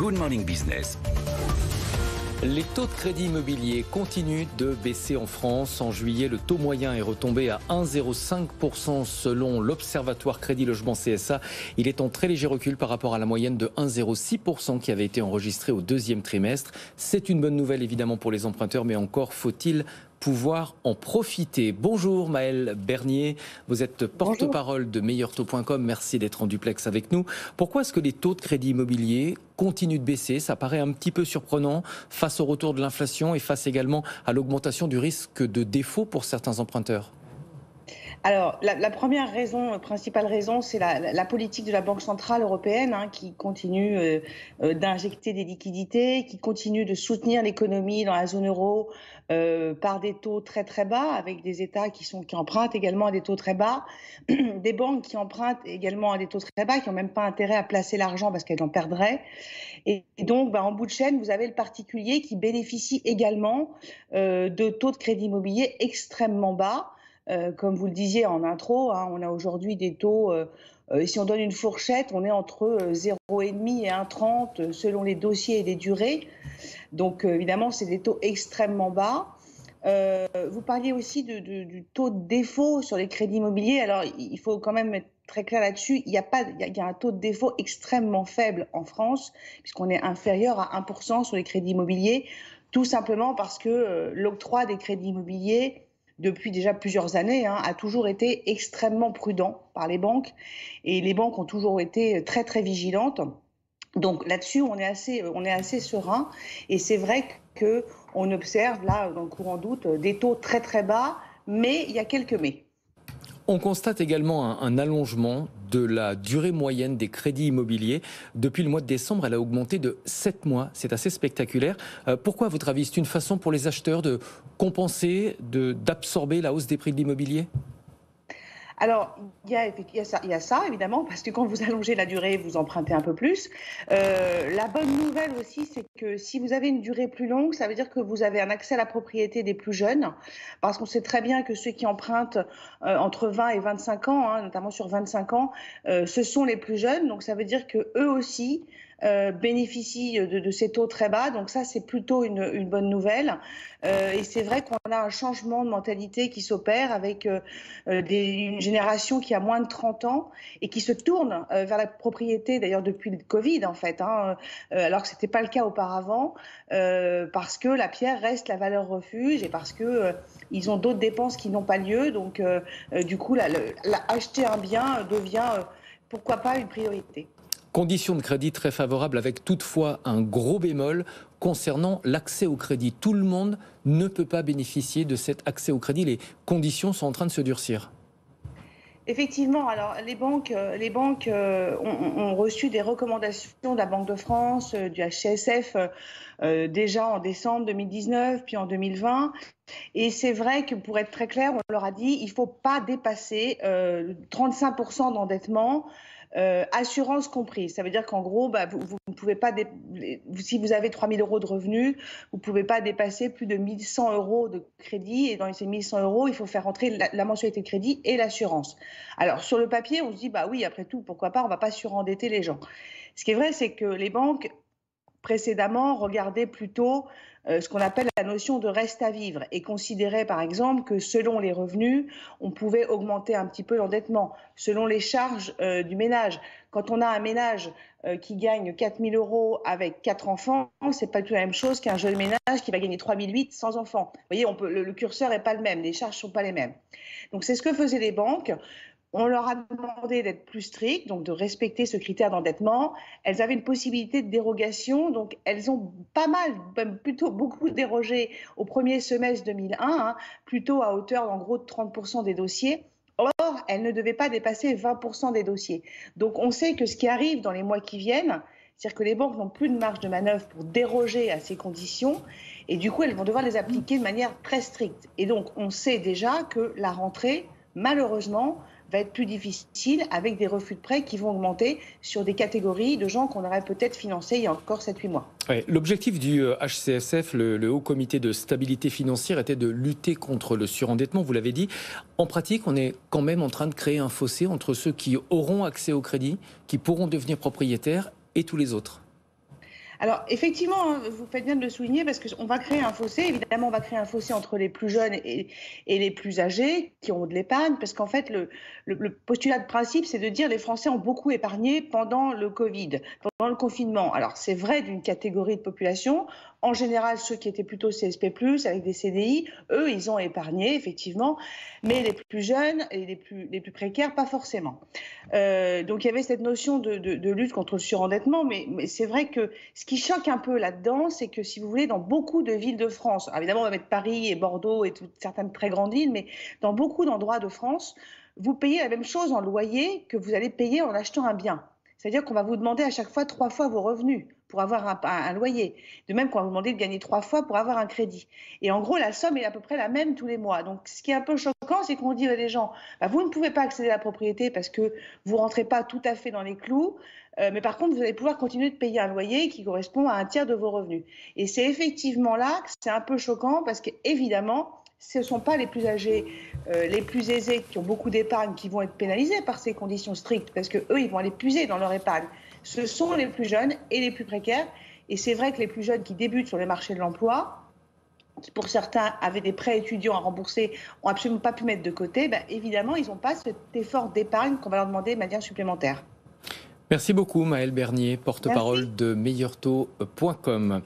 Good Morning Business. Les taux de crédit immobilier continuent de baisser en France. En juillet, le taux moyen est retombé à 1,05% selon l'Observatoire Crédit Logement CSA. Il est en très léger recul par rapport à la moyenne de 1,06% qui avait été enregistrée au deuxième trimestre. C'est une bonne nouvelle évidemment pour les emprunteurs, mais encore faut-il pouvoir en profiter. Bonjour Maëlle Bernier, vous êtes porte-parole de meilleurtaux.com, merci d'être en duplex avec nous. Pourquoi est-ce que les taux de crédit immobilier continuent de baisser? Ça paraît un petit peu surprenant face au retour de l'inflation et face également à l'augmentation du risque de défaut pour certains emprunteurs. Alors, la première raison, principale raison, c'est la politique de la Banque centrale européenne qui continue d'injecter des liquidités, qui continue de soutenir l'économie dans la zone euro par des taux très très bas, avec des États qui empruntent également à des taux très bas, des banques qui empruntent également à des taux très bas, qui n'ont même pas intérêt à placer l'argent parce qu'elles en perdraient. Et donc, en bout de chaîne, vous avez le particulier qui bénéficie également de taux de crédit immobilier extrêmement bas. Comme vous le disiez en intro, on a aujourd'hui des taux, si on donne une fourchette, on est entre 0,5 et 1,30 selon les dossiers et les durées. Donc évidemment, c'est des taux extrêmement bas. Vous parliez aussi du taux de défaut sur les crédits immobiliers. Alors il faut quand même être très clair là-dessus. Il y a un taux de défaut extrêmement faible en France, puisqu'on est inférieur à 1% sur les crédits immobiliers, tout simplement parce que l'octroi des crédits immobiliers depuis déjà plusieurs années, a toujours été extrêmement prudent par les banques. Et les banques ont toujours été très, très vigilantes. Donc là-dessus, on est assez serein. Et c'est vrai qu'on observe, là, dans le courant d'août, des taux très, très bas. Mais il y a quelques mais. On constate également un allongement de la durée moyenne des crédits immobiliers. Depuis le mois de décembre, elle a augmenté de 7 mois. C'est assez spectaculaire. Pourquoi, à votre avis, c'est une façon pour les acheteurs de compenser, d'absorber la hausse des prix de l'immobilier ? Alors, il y a ça, évidemment, parce que quand vous allongez la durée, vous empruntez un peu plus. La bonne nouvelle aussi, c'est que si vous avez une durée plus longue, ça veut dire que vous avez un accès à la propriété des plus jeunes, parce qu'on sait très bien que ceux qui empruntent entre 20 et 25 ans, notamment sur 25 ans, ce sont les plus jeunes. Donc, ça veut dire qu'eux aussi bénéficient de ces taux très bas. Donc ça, c'est plutôt une bonne nouvelle. Et c'est vrai qu'on a un changement de mentalité qui s'opère avec une génération qui a moins de 30 ans et qui se tourne vers la propriété, d'ailleurs depuis le Covid en fait, alors que ce n'était pas le cas auparavant, parce que la pierre reste la valeur refuge et parce que ils ont d'autres dépenses qui n'ont pas lieu. Donc du coup, acheter un bien devient, pourquoi pas, une priorité. Conditions de crédit très favorables avec toutefois un gros bémol concernant l'accès au crédit. Tout le monde ne peut pas bénéficier de cet accès au crédit. Les conditions sont en train de se durcir. Effectivement, alors les banques ont reçu des recommandations de la Banque de France, du HCSF, déjà en décembre 2019, puis en 2020. Et c'est vrai que pour être très clair, on leur a dit il ne faut pas dépasser 35% d'endettement. Assurance comprise. Ça veut dire qu'en gros, vous ne pouvez pas, si vous avez 3 000 € de revenus, vous ne pouvez pas dépasser plus de 1 100 € de crédit. Et dans ces 1 100 €, il faut faire rentrer la mensualité de crédit et l'assurance. Alors, sur le papier, on se dit, oui, après tout, pourquoi pas, on ne va pas surendetter les gens. Ce qui est vrai, c'est que les banques, précédemment, regardaient plutôt ce qu'on appelle la notion de reste à vivre et considéraient par exemple que selon les revenus, on pouvait augmenter un petit peu l'endettement, selon les charges du ménage. Quand on a un ménage qui gagne 4 000 € avec 4 enfants, c'est pas du tout la même chose qu'un jeune ménage qui va gagner 3 800 sans enfants. Vous voyez, le curseur n'est pas le même, les charges sont pas les mêmes. Donc c'est ce que faisaient les banques. On leur a demandé d'être plus strictes, donc de respecter ce critère d'endettement. Elles avaient une possibilité de dérogation, donc elles ont pas mal, même plutôt beaucoup dérogé au premier semestre 2001, plutôt à hauteur en gros de 30% des dossiers. Or, elles ne devaient pas dépasser 20% des dossiers. Donc on sait que ce qui arrive dans les mois qui viennent, c'est-à-dire que les banques n'ont plus de marge de manœuvre pour déroger à ces conditions et du coup elles vont devoir les appliquer de manière très stricte. Et donc on sait déjà que la rentrée, malheureusement, va être plus difficile avec des refus de prêts qui vont augmenter sur des catégories de gens qu'on aurait peut-être financés il y a encore 7-8 mois. Ouais, l'objectif du HCSF, le Haut Comité de Stabilité Financière, était de lutter contre le surendettement, vous l'avez dit. En pratique, on est quand même en train de créer un fossé entre ceux qui auront accès au crédit, qui pourront devenir propriétaires, et tous les autres. Alors, effectivement, hein, vous faites bien de le souligner parce qu'on va créer un fossé. Évidemment, on va créer un fossé entre les plus jeunes et les plus âgés qui ont de l'épargne, parce qu'en fait, le postulat de principe, c'est de dire les Français ont beaucoup épargné pendant le Covid, pendant le confinement. Alors, c'est vrai d'une catégorie de population. En général, ceux qui étaient plutôt CSP+, avec des CDI, eux, ils ont épargné, effectivement, mais les plus jeunes et les plus précaires, pas forcément. Donc il y avait cette notion de lutte contre le surendettement, mais c'est vrai que ce qui choque un peu là-dedans, c'est que si vous voulez, dans beaucoup de villes de France, alors évidemment on va mettre Paris et Bordeaux et toutes certaines très grandes villes, mais dans beaucoup d'endroits de France, vous payez la même chose en loyer que vous allez payer en achetant un bien. C'est-à-dire qu'on va vous demander à chaque fois 3 fois vos revenus pour avoir un loyer. De même qu'on va vous demander de gagner 3 fois pour avoir un crédit. Et en gros, la somme est à peu près la même tous les mois. Donc ce qui est un peu choquant, c'est qu'on dit à des gens, bah, vous ne pouvez pas accéder à la propriété parce que vous ne rentrez pas tout à fait dans les clous, mais par contre, vous allez pouvoir continuer de payer un loyer qui correspond à un tiers de vos revenus. Et c'est effectivement là que c'est un peu choquant parce qu'évidemment, ce ne sont pas les plus âgés, les plus aisés qui ont beaucoup d'épargne qui vont être pénalisés par ces conditions strictes parce qu'eux, ils vont aller puiser dans leur épargne. Ce sont les plus jeunes et les plus précaires. Et c'est vrai que les plus jeunes qui débutent sur les marchés de l'emploi, qui pour certains avaient des prêts étudiants à rembourser, n'ont absolument pas pu mettre de côté, ben évidemment, ils n'ont pas cet effort d'épargne qu'on va leur demander de manière supplémentaire. Merci beaucoup Maëlle Bernier, Merci. porte-parole de meilleurtaux.com.